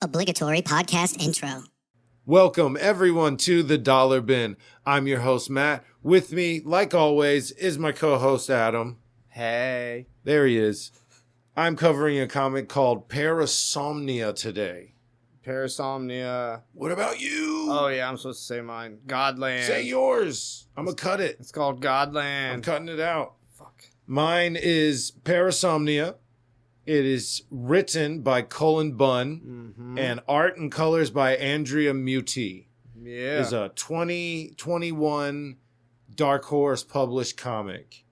Obligatory podcast intro. Welcome, everyone, to the Dollar Bin. I'm your host, Matt. With me, like always, is my co-host, Adam. Hey. There he is. I'm covering a comic called Parasomnia today. Parasomnia. What about you? Oh, yeah, I'm supposed to say mine. Godland. Say yours. I'm going to cut it. It's called Godland. I'm cutting it out. Fuck. Mine is Parasomnia. It is written by Cullen Bunn and art and colors by Andrea Muti. Yeah. It's a 2021 Dark Horse published comic.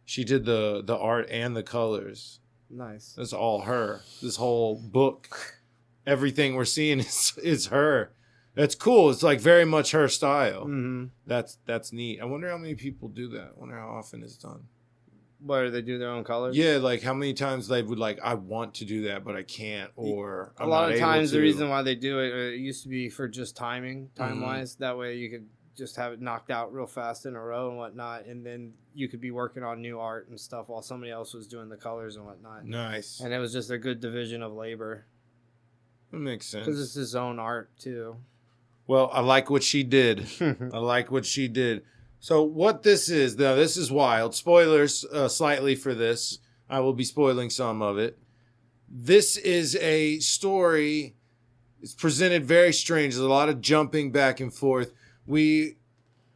She did the art and the colors. Nice. That's all her. This whole book, everything we're seeing is her. That's cool. It's like very much her style. Mm-hmm. That's neat. I wonder how many people do that. I wonder how often it's done. What, do they do their own colors? Yeah, like how many times they would like, I want to do that, but I can't, or a lot of times the reason why they do it used to be for just time-wise. That way you could just have it knocked out real fast in a row and whatnot, and then you could be working on new art and stuff while somebody else was doing the colors and whatnot. Nice. And it was just a good division of labor. That makes sense. Because it's his own art, too. Well, I like what she did. I like what she did. So what this is, now this is wild. Spoilers slightly for this. I will be spoiling some of it. This is a story. It's presented very strange. There's a lot of jumping back and forth. We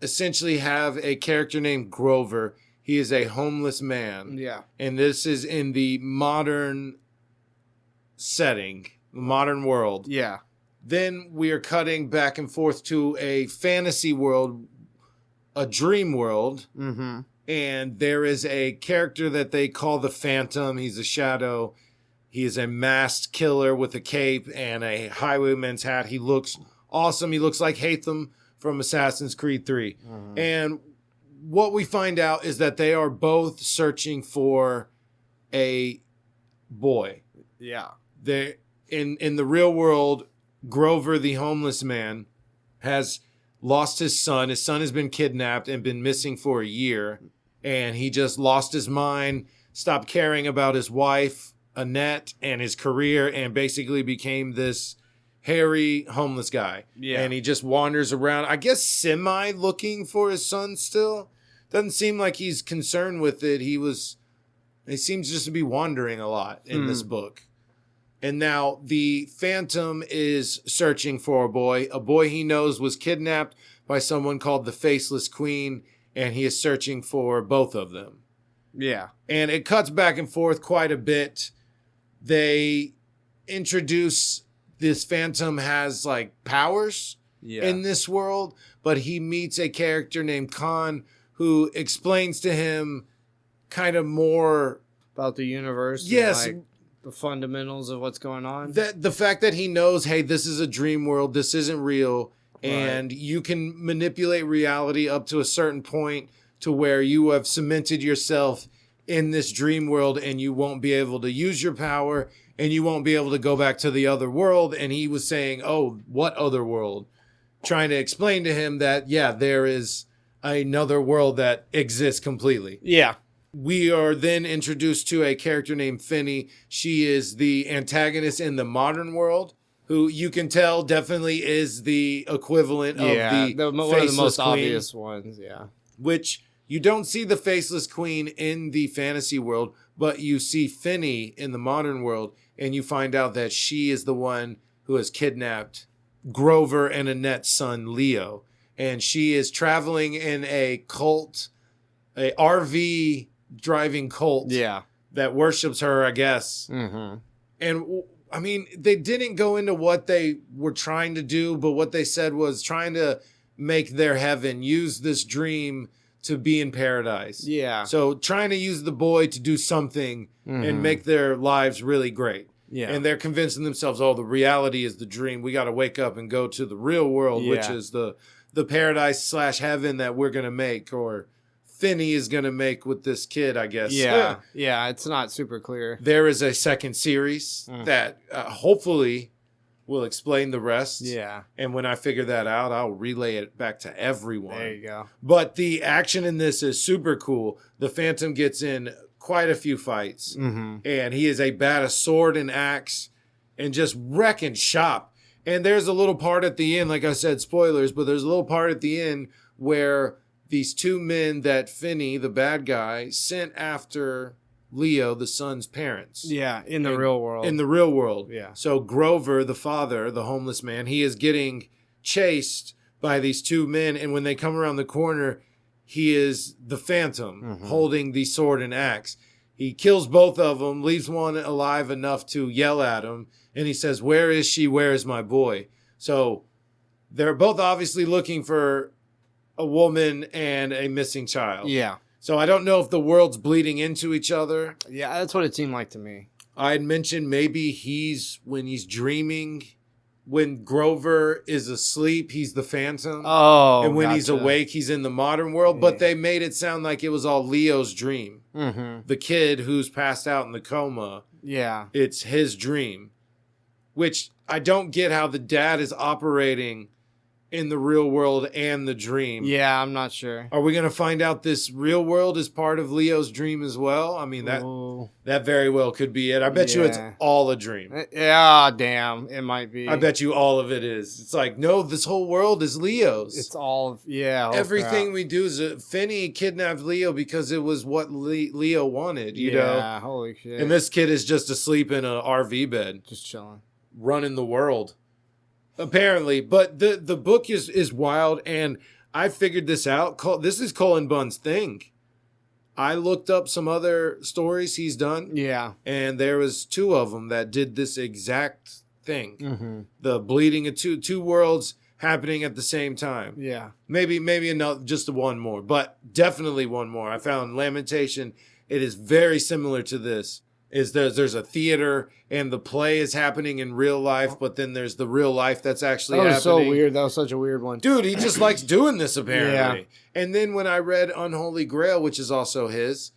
essentially have a character named Grover. He is a homeless man. Yeah. And this is in the modern setting, the modern world. Yeah. Then we are cutting back and forth to a fantasy world, a dream world. Mm-hmm. And there is a character that they call the Phantom. He's a shadow. He is a masked killer with a cape and a highwayman's hat. He looks awesome. He looks like Hatham from Assassin's Creed 3. Mm-hmm. And what we find out is that they are both searching for a boy. Yeah. They in the real world, Grover, the homeless man, has lost his son. His son has been kidnapped and been missing for a year. And he just lost his mind, stopped caring about his wife, Annette, and his career, and basically became this hairy homeless guy. Yeah. And he just wanders around, I guess semi looking for his son still. Doesn't seem like he's concerned with it. He seems just to be wandering a lot in this book. And now the Phantom is searching for a boy he knows was kidnapped by someone called the Faceless Queen, and he is searching for both of them. Yeah. And it cuts back and forth quite a bit. They introduce this Phantom has like powers in this world, but he meets a character named Khan who explains to him kind of more about the universe. Yes. And, like, the fundamentals of what's going on. That the fact that he knows, hey, this is a dream world, this isn't real, and you can manipulate reality up to a certain point to where you have cemented yourself in this dream world and you won't be able to use your power and you won't be able to go back to the other world. And he was saying, oh, what other world? Trying to explain to him that, yeah, there is another world that exists completely. Yeah. We are then introduced to a character named Finney. She is the antagonist in the modern world, who you can tell definitely is the equivalent of the one of the most Queen, obvious ones. Yeah, which you don't see the Faceless Queen in the fantasy world, but you see Finney in the modern world, and you find out that she is the one who has kidnapped Grover and Annette's son Leo, and she is traveling in a cult, a RV driving cult that worships her, I guess. Mm-hmm. And I mean, they didn't go into what they were trying to do, but what they said was trying to make their heaven, use this dream to be in paradise. Yeah. So trying to use the boy to do something and make their lives really great. Yeah. And they're convincing themselves, oh, the reality is the dream. We got to wake up and go to the real world, which is the paradise / heaven that we're going to make, or Finney is going to make with this kid, I guess. Yeah. Yeah, it's not super clear. There is a second series that hopefully will explain the rest. Yeah. And when I figure that out, I'll relay it back to everyone. There you go. But the action in this is super cool. The Phantom gets in quite a few fights. Mm-hmm. And he is a badass sword and axe. and just wrecking shop. And there's a little part at the end, like I said, spoilers, but there's a little part at the end where these two men that Finney, the bad guy, sent after Leo, the son's parents. Yeah, in the real world. In the real world. Yeah. So Grover, the father, the homeless man, he is getting chased by these two men. And when they come around the corner, he is the Phantom holding the sword and axe. He kills both of them, leaves one alive enough to yell at him. And he says, "Where is she? Where is my boy?" So they're both obviously looking for a woman and a missing child. Yeah. So I don't know if the world's bleeding into each other. Yeah, that's what it seemed like to me. I had mentioned maybe when he's dreaming, when Grover is asleep, he's the Phantom. Oh, and when he's awake, he's in the modern world. But they made it sound like it was all Leo's dream. The kid who's passed out in the coma. Yeah. It's his dream. Which I don't get how the dad is operating in the real world and the dream. Yeah, I'm not sure. Are we going to find out this real world is part of Leo's dream as well? I mean, that very well could be it. I bet you it's all a dream. Yeah, damn. It might be. I bet you all of it is. It's like, no, this whole world is Leo's. It's all, Everything we do is Finney kidnapped Leo because it was what Leo wanted, you know? Yeah, holy shit. And this kid is just asleep in an RV bed. Just chilling. Running the world. Apparently, but the book is wild, and I figured this out. This is Cullen Bunn's thing. I looked up some other stories he's done. Yeah. And there was two of them that did this exact thing. The bleeding of two worlds happening at the same time. Yeah. Maybe another, just one more, but definitely one more. I found Lamentation. It is very similar to this. There's a theater and the play is happening in real life, but then there's the real life that's actually happening. That was so weird. That was such a weird one. Dude, he just likes doing this apparently. Yeah. And then when I read Unholy Grail, which is also his,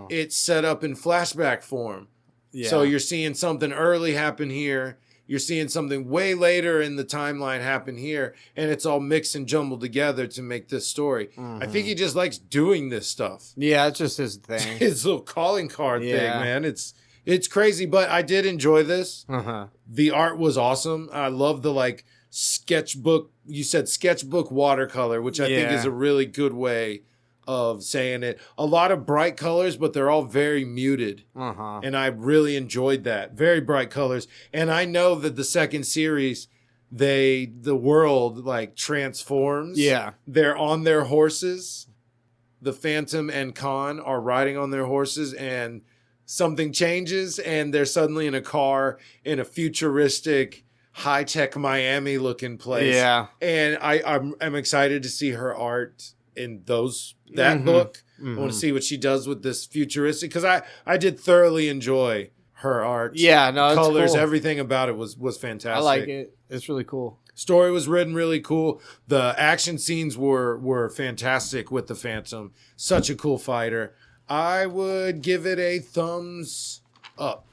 it's set up in flashback form. Yeah. So you're seeing something early happen here. You're seeing something way later in the timeline happen here, and it's all mixed and jumbled together to make this story. I think he just likes doing this stuff. Yeah, it's just his thing. His little calling card thing, man. It's crazy, but I did enjoy this. The art was awesome. I love the sketchbook. You said sketchbook watercolor, which I think is a really good way of saying it. A lot of bright colors, but they're all very muted. And I really enjoyed that. Very bright colors. And I know that the second series, the world transforms. Yeah. They're on their horses. The Phantom and Khan are riding on their horses, and something changes and they're suddenly in a car in a futuristic, high-tech Miami-looking place. Yeah. And I'm excited to see her art in that book. I want to see what she does with this futuristic, because I did thoroughly enjoy her art. Yeah, no, colors, cool. Everything about it was fantastic. I like it. It's really cool. Story was written really cool. The action scenes were fantastic with the Phantom. Such a cool fighter. I would give it a thumbs up.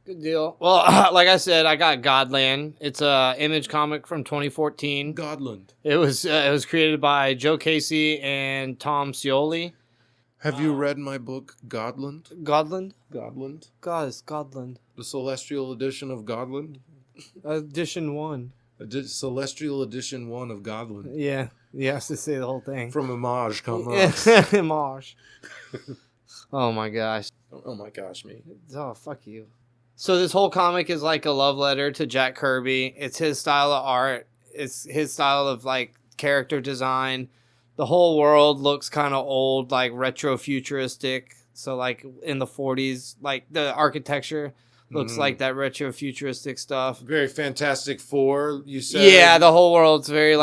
Good deal. Well, like I said, I got Godland. It's a Image comic from 2014. Godland. It was created by Joe Casey and Tom Scioli. Have you read my book, Godland? Godland? Godland. God, it's Godland. The Celestial Edition of Godland? Edition 1. Celestial Edition 1 of Godland. Yeah. You have to say the whole thing. From Homage, come on. Homage. Oh my gosh. Oh my gosh, me. Oh, fuck you. So this whole comic is like a love letter to Jack Kirby. It's his style of art. It's his style of character design. The whole world looks kind of old, retro futuristic. So in the 40s, the architecture looks like that retro futuristic stuff. Very Fantastic Four, you said? Yeah, the whole world's very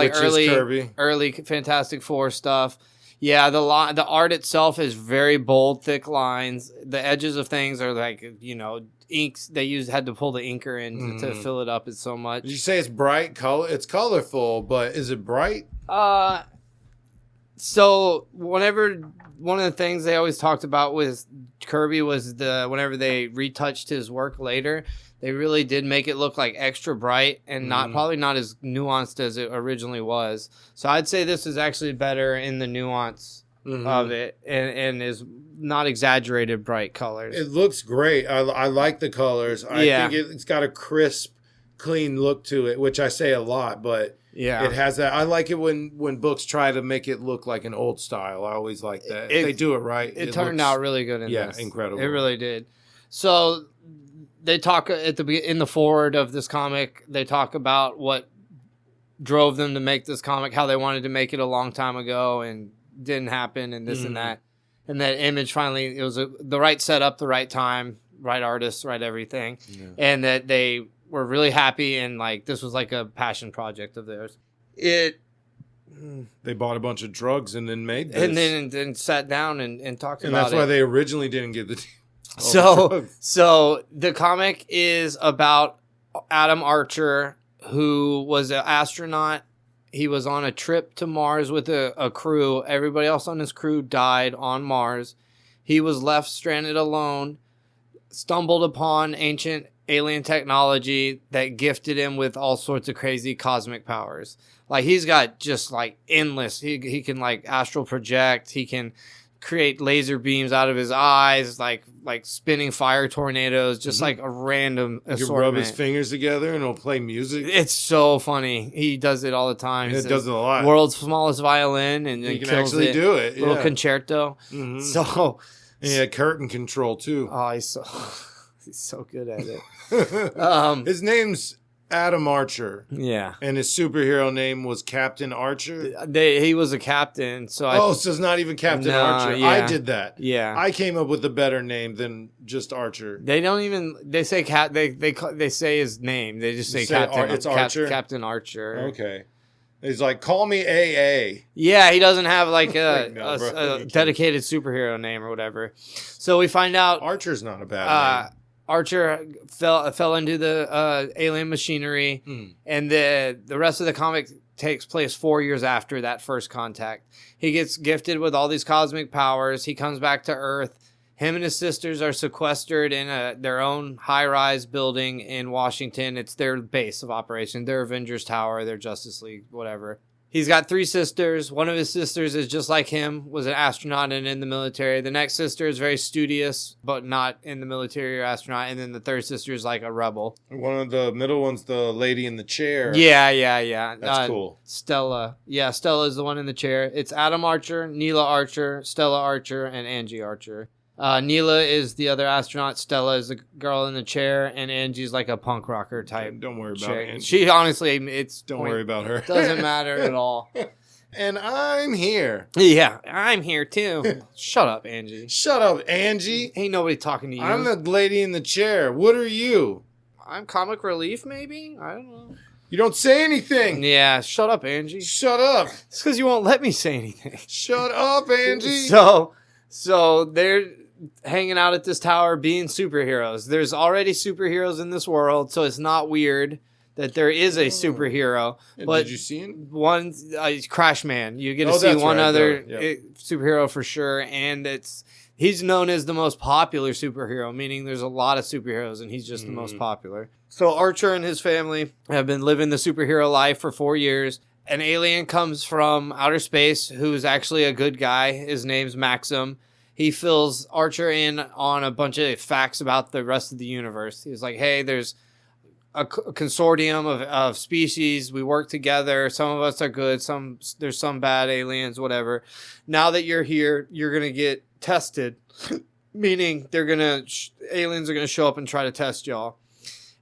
early Fantastic Four stuff. Yeah, the art itself is very bold, thick lines. The edges of things are inks. They had to pull the inker in to fill it up. It's so much. Did you say it's bright color? It's colorful, but is it bright? So one of the things they always talked about with Kirby was whenever they retouched his work later, they really did make it look extra bright and probably not as nuanced as it originally was. So I'd say this is actually better in the nuance of it and is not exaggerated bright colors. It looks great. I like the colors. I think it's got a crisp clean look to it, which I say a lot, but Yeah. it has that. I like it when books try to make it look like an old style. I always like that. If they do it right. It turned out really good in this. Yeah, incredible. It really did. So they talk in the forward of this comic, they talk about what drove them to make this comic, how they wanted to make it a long time ago and didn't happen and this and that. And that Image finally, it was the right setup, the right time, right artists, right everything. Yeah. And that they were really happy and like this was like a passion project of theirs. They bought a bunch of drugs and then made this. And then sat down and talked about it. And that's why they originally didn't get the deal. So the comic is about Adam Archer, who was an astronaut. He was on a trip to Mars with a crew. Everybody else on his crew died on Mars. He was left stranded alone, stumbled upon ancient alien technology that gifted him with all sorts of crazy cosmic powers. Like he's got just like endless. He can like astral project. He can create laser beams out of his eyes, like spinning fire tornadoes, just like a random assortment. You can rub his fingers together and it'll play music. It's so funny. He does it all the time. He does it a lot. World's smallest violin, and he can actually do it. Little concerto. Mm-hmm. So yeah, curtain control too. Oh, he's so good at it. His name's Adam Archer. Yeah. And his superhero name was Captain Archer. He was a captain, so so it's not even Captain Archer. Yeah. I did that. Yeah. I came up with a better name than just Archer. They don't even they say they say his name. They just say Captain it's Archer. Captain Archer. Okay. He's like, call me AA. Yeah, he doesn't have like a No, dedicated superhero name or whatever. So we find out Archer's not a bad name. Archer fell into the alien machinery, and the rest of the comic takes place 4 years after that first contact. He gets gifted with all these cosmic powers. He comes back to Earth. Him and his sisters are sequestered in their own high-rise building in Washington. It's their base of operation, their Avengers Tower, their Justice League, whatever. He's got 3 sisters. One of his sisters is just like him, was an astronaut and in the military. The next sister is very studious, but not in the military or astronaut. And then the third sister is like a rebel. One of the middle ones, the lady in the chair. Yeah. That's cool. Stella. Yeah, Stella is the one in the chair. It's Adam Archer, Neela Archer, Stella Archer, and Angie Archer. Neela is the other astronaut. Stella is the girl in the chair, and Angie's like a punk rocker type. Don't worry about Angie. She honestly, don't worry about her. Doesn't matter at all. And I'm here. Yeah, I'm here too. Shut up, Angie. Shut up, Angie. Ain't nobody talking to you. I'm the lady in the chair. What are you? I'm comic relief, maybe? I don't know. You don't say anything. Yeah, shut up, Angie. Shut up. It's because you won't let me say anything. Shut up, Angie. So they're hanging out at this tower being superheroes. There's already superheroes in this world, so it's not weird that there is a superhero. But did you see him? One, Crash Man. You get to see one other superhero for sure, and he's known as the most popular superhero, meaning there's a lot of superheroes, and he's just the most popular. So Archer and his family have been living the superhero life for 4 years. An alien comes from outer space who's actually a good guy. His name's Maxim. He fills Archer in on a bunch of facts about the rest of the universe. He's like, hey, there's a consortium of species. We work together. Some of us are good. There's some bad aliens, whatever. Now that you're here, you're going to get tested, meaning aliens are going to show up and try to test y'all.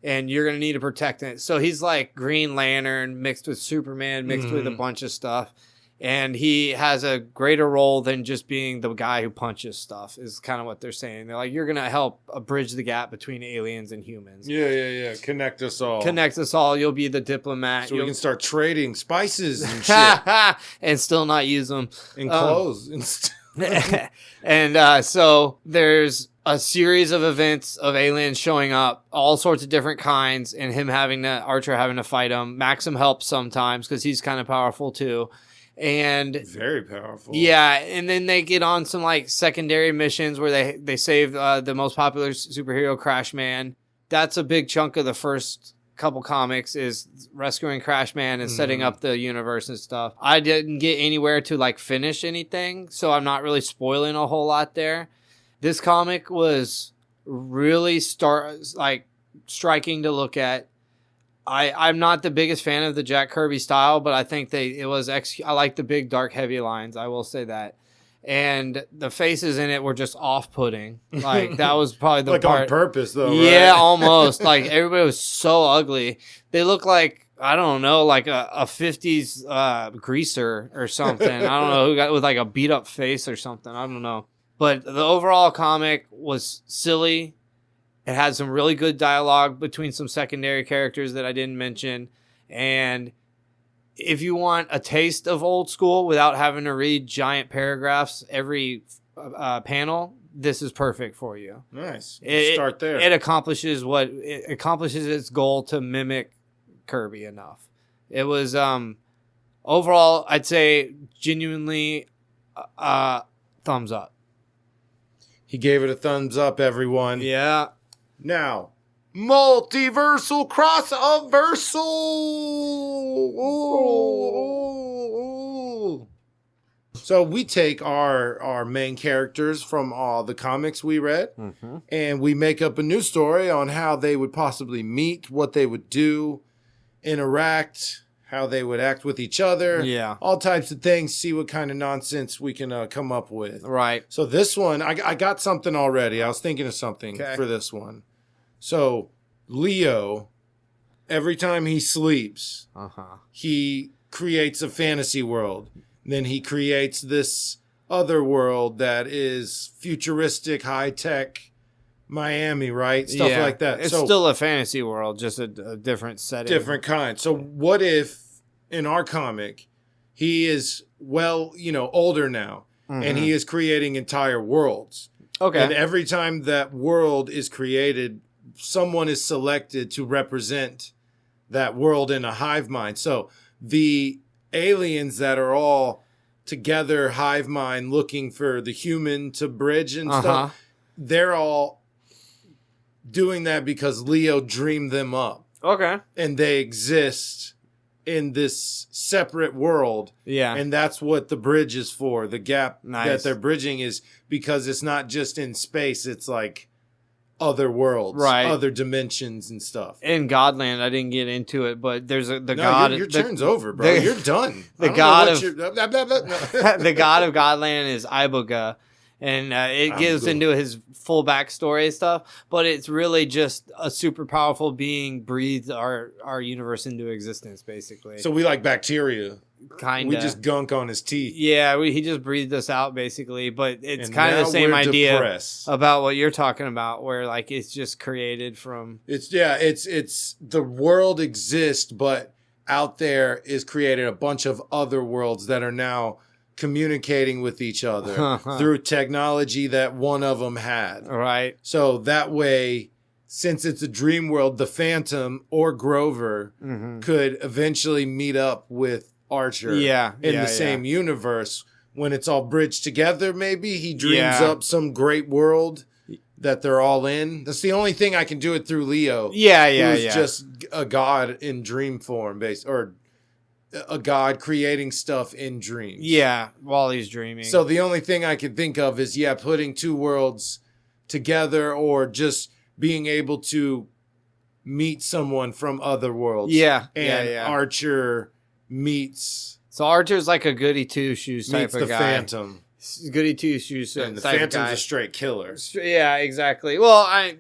And you're going to need to protect it. So he's like Green Lantern mixed with Superman, mixed with a bunch of stuff. And he has a greater role than just being the guy who punches stuff, is kind of what they're saying. They're like, you're going to help bridge the gap between aliens and humans. Yeah. Connect us all. You'll be the diplomat. So we can start trading spices and shit. And still not use them. And clothes. And so there's a series of events of aliens showing up, all sorts of different kinds, and Archer having to fight them. Maxim helps sometimes because he's kind of powerful too. And very powerful. Yeah, and then they get on some like secondary missions where they save the most popular superhero, Crash Man. That's a big chunk of the first couple comics, is rescuing Crash Man and setting up the universe and stuff. I didn't get anywhere to like finish anything, so I'm not really spoiling a whole lot there. This comic was really striking to look at. I'm not the biggest fan of the Jack Kirby style, but I think I like the big, dark, heavy lines. I will say that. And the faces in it were just off-putting. Like, that was probably the like part. on purpose, though, Yeah, right? almost. Like, everybody was so ugly. They look like, I don't know, like a 50s greaser or something. I don't know who got with like a beat-up face or something. I don't know. But the overall comic was silly. It had some really good dialogue between some secondary characters that I didn't mention. And if you want a taste of old school without having to read giant paragraphs every panel, this is perfect for you. Nice. Start there. It accomplishes its goal to mimic Kirby enough. It was overall, I'd say genuinely thumbs up. He gave it a thumbs up, everyone. Yeah. Now, multiversal crossoversal. So we take our main characters from all the comics we read, and we make up a new story on how they would possibly meet, what they would do, interact, how they would act with each other. Yeah. All types of things, see what kind of nonsense we can come up with. Right. So this one, I got something already. I was thinking of something for this one. So Leo, every time he sleeps, he creates a fantasy world. Then he creates this other world that is futuristic, high-tech Miami, right? Stuff like that. It's still a fantasy world, just a different setting. Different kind. So what if, in our comic, he is, older now, and he is creating entire worlds. Okay. And every time that world is created, someone is selected to represent that world in a hive mind. So the aliens that are all together, hive mind, looking for the human to bridge and stuff, they're all doing that because Leo dreamed them up. Okay. And they exist in this separate world. Yeah. And that's what the bridge is for. The gap Nice. that they're bridging is because it's not just in space, it's like other worlds, right, other dimensions and stuff. In Godland, I didn't get into it, but there's your turn's over, bro. You're done. The god of the god of Godland is Iboga, and it gives into his full backstory and stuff. But it's really just a super powerful being breathed our universe into existence, basically. So we like bacteria. Kinda. We just gunk on his teeth. Yeah, he just breathed us out, basically. But it's kind of the same idea about what you're talking about, where like it's just created from. It's the world exists, but out there is created a bunch of other worlds that are now communicating with each other through technology that one of them had. Right. So that way, since it's a dream world, the Phantom or Grover could eventually meet up with Archer in the same universe. When it's all bridged together, maybe he dreams up some great world that they're all in. That's the only thing I can do it through Leo. Who's just a god in dream form, or a god creating stuff in dreams. Yeah, while he's dreaming. So the only thing I can think of is putting two worlds together, or just being able to meet someone from other worlds. Archer meets. So Archer's like a goody two shoes type of guy. Meets the Phantom. Goody two shoes and the type Phantom's of guy. a straight killer. Yeah, exactly. Well, I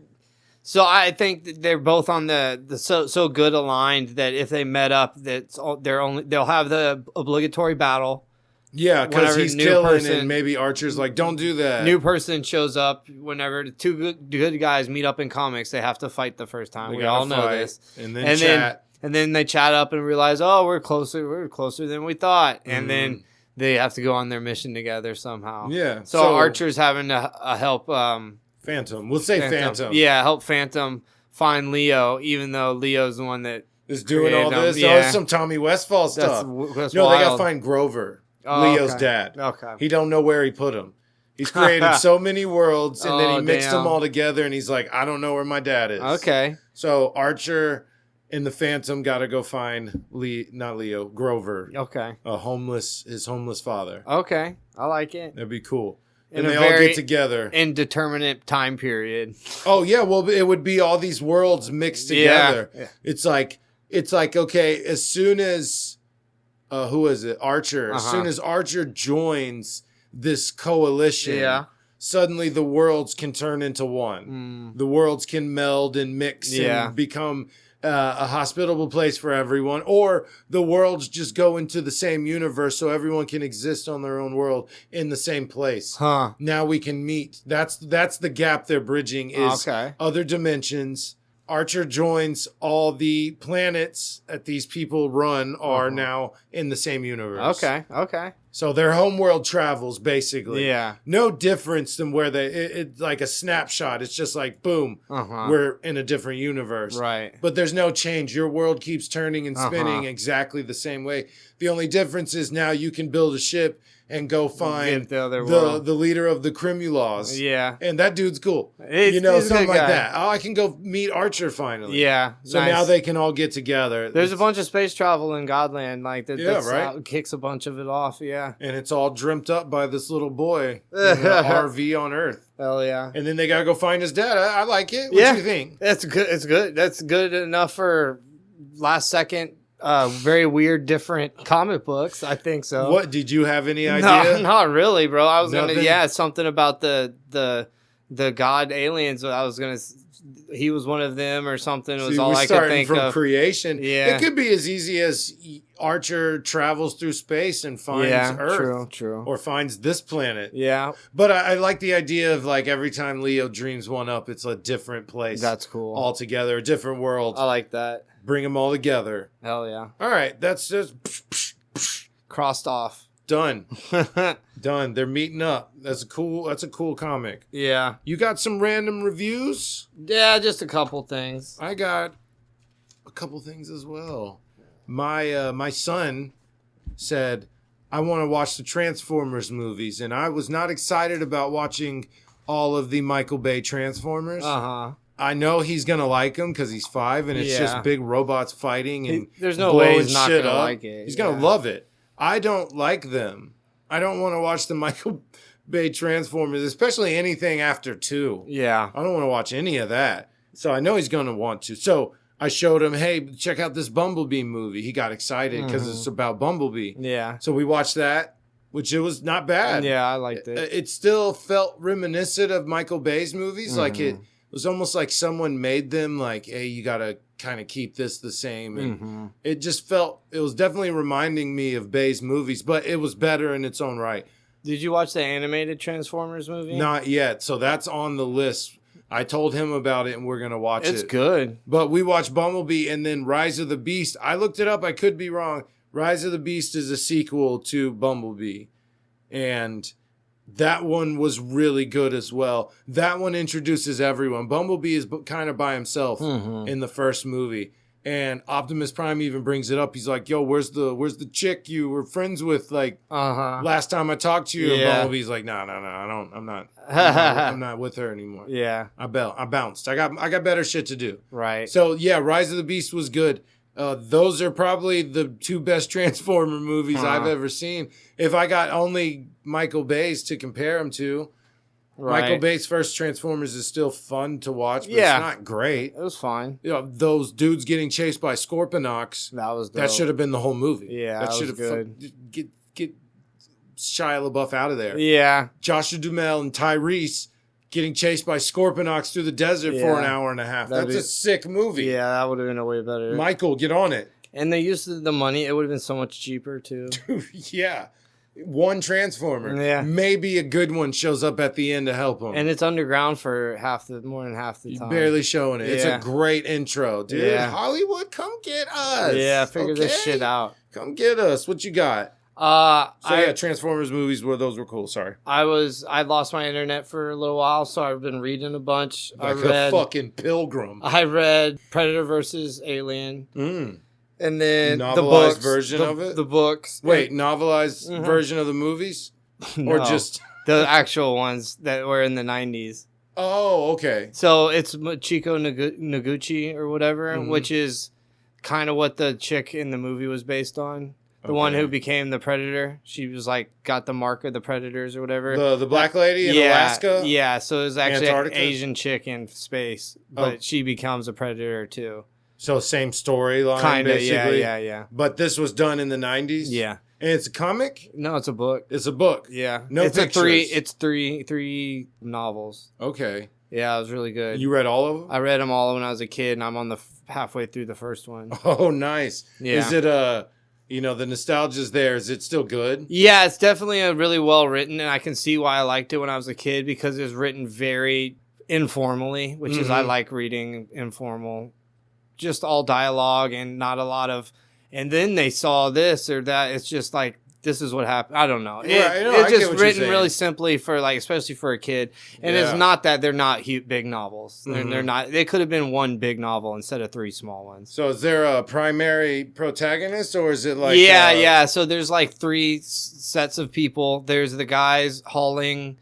think that they're both on the so good aligned that if they met up, they'll have the obligatory battle. Yeah, because he's killing, and maybe Archer's like, "Don't do that." New person shows up whenever the two good guys meet up in comics. They have to fight the first time. We all know this, and then chat. And then they chat up and realize, oh, we're closer than we thought. And then they have to go on their mission together somehow. Yeah. So Archer's having to help Phantom. We'll say Phantom. Yeah, help Phantom find Leo, even though Leo's the one that is doing all this. Yeah. Oh, it's some Tommy Westfall stuff. That's no, wild. they got to find Grover, Leo's dad. Okay. He don't know where he put him. He's created so many worlds, and then he mixed them all together, and he's like, I don't know where my dad is. Okay. So Archer and the Phantom got to go find Grover. Okay. His homeless father. Okay. I like it. That'd be cool. And they all get together. Indeterminate time period. Oh, yeah. Well, it would be all these worlds mixed together. Yeah. It's like it's like, okay, as soon as who is it? Archer. As soon as Archer joins this coalition, suddenly the worlds can turn into one. The worlds can meld and mix and become a hospitable place for everyone, or the worlds just go into the same universe so everyone can exist on their own world in the same place. Now we can meet. That's the gap they're bridging is other dimensions. Archer joins all the planets that these people run are now in the same universe. Okay. So their homeworld travels, basically. Yeah. No difference than where it's like a snapshot. It's just like, boom, we're in a different universe. Right. But there's no change. Your world keeps turning and spinning exactly the same way. The only difference is now you can build a ship and go find the leader of the Crimulaws. Yeah. And that dude's cool. He's something like that. Oh, I can go meet Archer finally. Yeah. So now they can all get together. There's a bunch of space travel in Godland. Like that kicks a bunch of it off. Yeah. And it's all dreamt up by this little boy in an RV on Earth. Hell yeah. And then they got to go find his dad. I like it. What do you think? That's good. It's good. That's good enough for last second. Very weird, different comic books. I think so. What did you have any idea? No, not really, bro. I was something about the god aliens. I was gonna. He was one of them or something. It was all I could think from of. Creation. Yeah, it could be as easy as Archer travels through space and finds Earth. True. Or finds this planet. Yeah, but I like the idea of like every time Leo dreams one up, it's a different place. That's cool. Altogether, a different world. I like that. Bring them all together. Hell yeah. All right, that's just crossed off. Done. Done. They're meeting up. That's a cool comic. Yeah. You got some random reviews? Yeah, just a couple things. I got a couple things as well. My son said, I want to watch the Transformers movies, and I was not excited about watching all of the Michael Bay Transformers. I know he's gonna like them because he's 5, and it's just big robots fighting and there's no way he's not gonna up. like it. He's gonna love it. I don't like them. I don't want to watch the Michael Bay Transformers, especially anything after 2. Yeah, I don't want to watch any of that. So I know he's gonna want to. So I showed him, hey, check out this Bumblebee movie. He got excited because it's about Bumblebee. Yeah. So we watched that, which it was not bad. Yeah, I liked it. It still felt reminiscent of Michael Bay's movies, like it. It was almost like someone made them like, hey, you got to kind of keep this the same. And it just felt, it was definitely reminding me of Bay's movies, but it was better in its own right. Did you watch the animated Transformers movie? Not yet. So that's on the list. I told him about it and we're going to watch it. It's good. But we watched Bumblebee and then Rise of the Beast. I looked it up. I could be wrong. Rise of the Beast is a sequel to Bumblebee. And that one was really good as well. That one introduces everyone. Bumblebee is kind of by himself in the first movie. And Optimus Prime even brings it up. He's like, yo, where's the chick you were friends with like last time I talked to you? And Bumblebee's like, no, I'm not with her anymore. Yeah. I bounced. I got better shit to do. Right. So yeah, Rise of the Beast was good. Those are probably the 2 best Transformer movies I've ever seen. If I got only Michael Bay's to compare them to, Michael Bay's first Transformers is still fun to watch, but it's not great. It was fine. You know, those dudes getting chased by Scorponok. That was dope. That should have been the whole movie. Yeah, that was good. Get Shia LaBeouf out of there. Yeah. Joshua Duhamel and Tyrese getting chased by Scorponok through the desert for an hour and a half. That's a sick movie. Yeah, that would have been a way better. Michael, get on it. And they used the money. It would have been so much cheaper, too. Yeah. One Transformer. Yeah. Maybe a good one shows up at the end to help him. And it's underground for more than half the time. Barely showing it. Yeah. It's a great intro, dude. Yeah. Hollywood, come get us. Yeah, figure this shit out. Come get us. What you got? Transformers movies those were cool. Sorry. I lost my internet for a little while, so I've been reading a bunch. Like I read a fucking pilgrim. I read Predator versus Alien. And then novelized version of it? The books. Wait, novelized version of the movies? No, or just the actual ones that were in the 90s. Oh, okay. So it's Chico Noguchi or whatever, which is kind of what the chick in the movie was based on. The one who became the Predator. She was like, got the mark of the Predators or whatever. The black lady in Alaska? Yeah, so it was actually Antarctica? an Asian chick in space, but she becomes a Predator too. So same storyline, Kind of, basically. yeah. But this was done in the 90s? Yeah. And it's a comic? No, it's a book. It's a book. Yeah. No it's pictures. It's three novels. Okay. Yeah, it was really good. You read all of them? I read them all when I was a kid, and I'm on the halfway through the first one. Oh, nice. Yeah. Is it, the nostalgia's there. Is it still good? Yeah, it's definitely a really well written, and I can see why I liked it when I was a kid because it was written very informally, which is I like reading informal, just all dialogue and not a lot of. And then they saw this or that. It's just like this is what happened. I don't know. It's just written really simply for especially for a kid. And it's not that they're not big novels. They're not. They could have been one big novel instead of three small ones. So is there a primary protagonist, or is it like? Yeah. So there's like three sets of people. There's the guys hauling.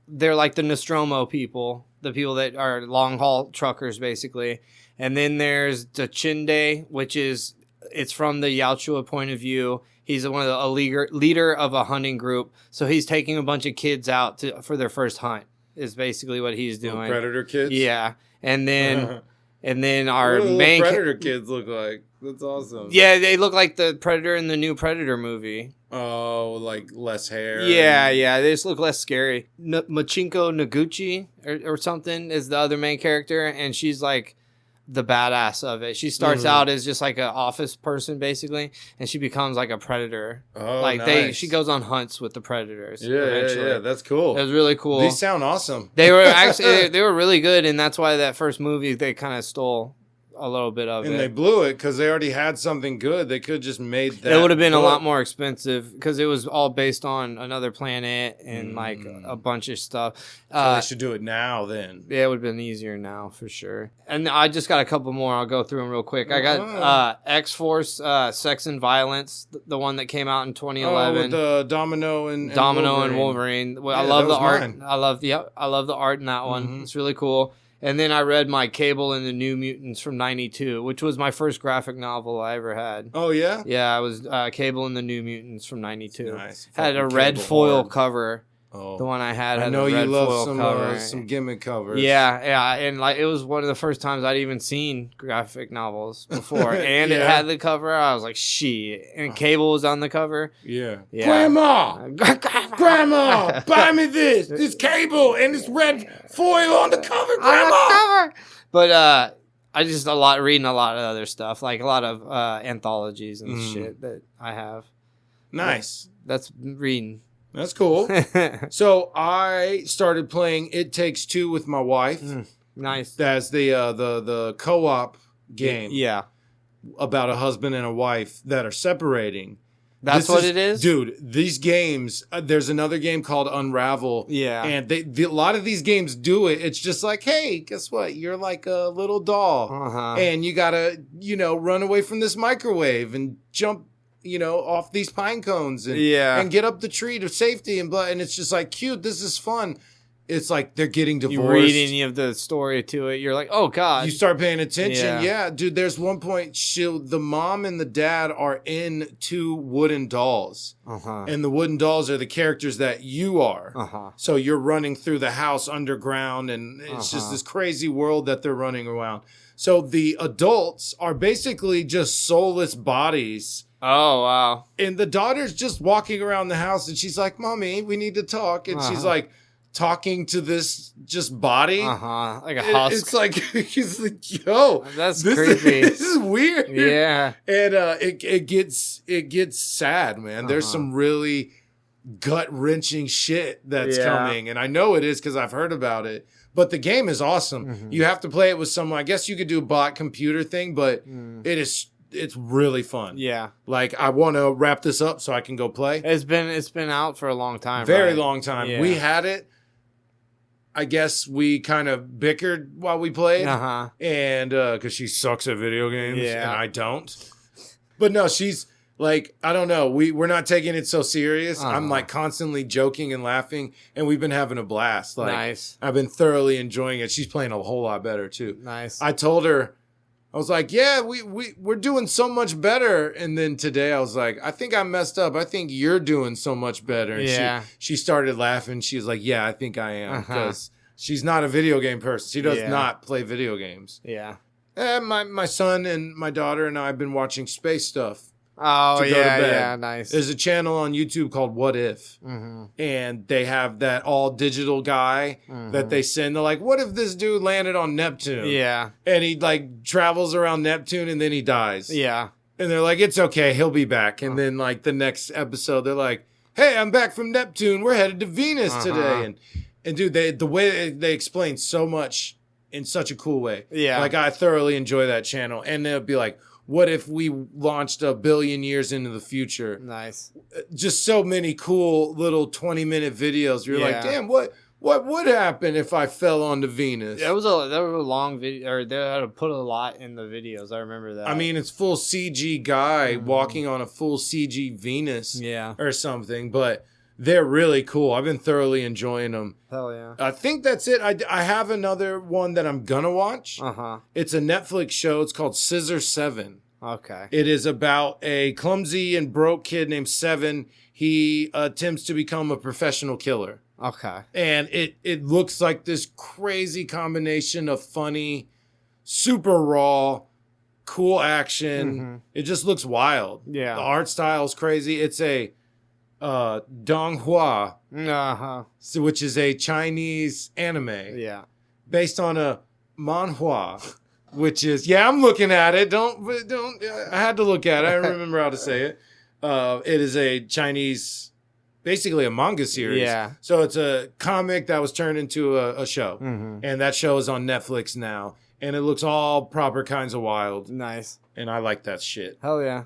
They're like the Nostromo people, the people that are long haul truckers, basically. And then there's the Chinde, which is it's from the Yautja point of view. He's one of the leader of a hunting group, so he's taking a bunch of kids out for their first hunt. Is basically what he's doing. Little predator kids. Yeah, and then our what do main predator kids look like? That's awesome. Yeah, they look like the Predator in the new Predator movie. Oh, like less hair. Yeah, they just look less scary. Machinko Noguchi or something is the other main character, and she's like the badass of it. She starts out as just like an office person basically, and she becomes like a predator. Oh, like nice. she goes on hunts with the predators. Yeah. That's cool. It was really cool. These sound awesome. They were actually they were really good, and that's why that first movie they kind of stole a little bit of it. And they blew it because they already had something good. They could have just made that. It would have been a lot more expensive because it was all based on another planet and like a bunch of stuff. So they should do it now then. Yeah, it would have been easier now for sure. And I just got a couple more. I'll go through them real quick. I got X-Force, Sex and Violence, the one that came out in 2011. With the Domino and Wolverine. I love the art. Mine. I love the art in that one. It's really cool. And then I read my Cable and the New Mutants from '92, which was my first graphic novel I ever had. Oh, yeah? Yeah, it was Cable and the New Mutants from '92. Nice. Had a red foil cover. Oh. The one I had I know you love some gimmick covers. Yeah, and like it was one of the first times I'd even seen graphic novels before, and it had the cover. I was like, shit. And Cable was on the cover. Yeah. Grandma, buy me this Cable and this red foil on the cover, Grandma. But I just reading a lot of other stuff, like a lot of anthologies and shit that I have. Nice. That's reading. That's cool. So I started playing It Takes Two with my wife. Nice. That's the co-op game. Yeah. About a husband and a wife that are separating. That's what it is? Dude, these games, there's another game called Unravel. Yeah. And a lot of these games do it. It's just like, hey, guess what? You're like a little doll. And you got to, run away from this microwave and jump off these pine cones and get up the tree to safety and it's just like cute. This is fun. It's like they're getting divorced. You read any of the story to it, you're like, oh god. You start paying attention. Yeah, dude. There's one point the mom and the dad are in two wooden dolls, and the wooden dolls are the characters that you are. So you're running through the house underground, and it's just this crazy world that they're running around. So the adults are basically just soulless bodies. Oh, wow. And the daughter's just walking around the house and she's like, Mommy, we need to talk. And she's like talking to this just body. Like a husk. It's like, he's like, yo. That's creepy. This is weird. Yeah. And it gets sad, man. There's some really gut-wrenching shit that's coming. And I know it is because I've heard about it. But the game is awesome. You have to play it with someone. I guess you could do a bot computer thing, but it's really fun. Yeah. Like, I want to wrap this up so I can go play. It's been out for a long time. Very long time. Yeah. We had it. I guess we kind of bickered while we played. And because she sucks at video games and I don't. But no, she's like, I don't know. We're not taking it so serious. I'm like constantly joking and laughing, and we've been having a blast. Like, nice. I've been thoroughly enjoying it. She's playing a whole lot better too. Nice. I told her, I was like, yeah, we're doing so much better. And then today I was like, I think I messed up. I think you're doing so much better. And she started laughing. She was like, yeah, I think I am. Because she's not a video game person. She does not play video games. Yeah. My son and my daughter and I have been watching space stuff. Oh, to go to yeah, bed. yeah, nice. There's a channel on YouTube called What If, and they have that all digital guy that they send. They're like, what if this dude landed on Neptune? Yeah. And he like travels around Neptune and then he dies. Yeah. And they're like, it's okay, he'll be back. And then like the next episode, they're like, hey, I'm back from Neptune. We're headed to Venus today. And dude, the way they explain so much in such a cool way. Yeah. Like I thoroughly enjoy that channel. And they'll be like, what if we launched 1 billion years into the future? Nice. Just so many cool little 20-minute videos. You're like, damn, what would happen if I fell onto Venus? That was a long video, or they had to put a lot in the videos. I remember that. I mean, it's full CG guy walking on a full CG Venus or something, but they're really cool. I've been thoroughly enjoying them. Hell yeah. I think that's it. I have another one that I'm going to watch. It's a Netflix show. It's called Scissor 7. Okay. It is about a clumsy and broke kid named Seven. He attempts to become a professional killer. Okay. And it looks like this crazy combination of funny, super raw, cool action. It just looks wild. Yeah. The art style is crazy. It's a Donghua, which is a Chinese anime. Yeah. Based on a manhua, which is, I'm looking at it. Don't, I had to look at it. I don't remember how to say it. It is a Chinese, basically a manga series. Yeah. So it's a comic that was turned into a show. And that show is on Netflix now. And it looks all proper kinds of wild. Nice. And I like that shit. Hell yeah.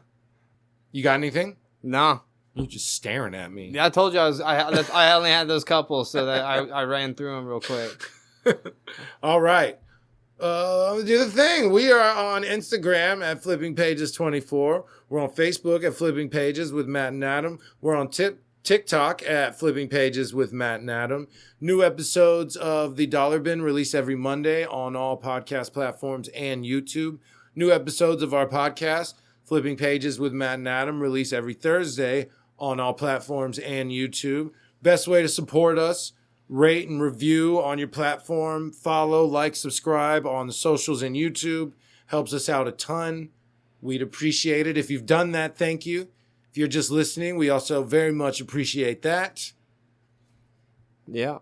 You got anything? No. You're just staring at me. Yeah, I told you I only had those couple, so that I ran through them real quick. All right. Do the thing. We are on Instagram at Flipping Pages 24. We're on Facebook at Flipping Pages with Matt and Adam. We're on TikTok at Flipping Pages with Matt and Adam. New episodes of The Dollar Bin released every Monday on all podcast platforms and YouTube. New episodes of our podcast, Flipping Pages with Matt and Adam, release every Thursday on all platforms and YouTube. Best way to support us, rate and review on your platform. Follow, like, subscribe on the socials and YouTube. Helps us out a ton. We'd appreciate it. If you've done that, thank you. If you're just listening, we also very much appreciate that. Yeah.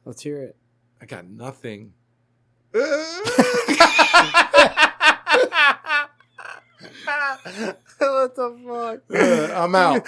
Let's hear it. I got nothing. What the fuck? I'm out.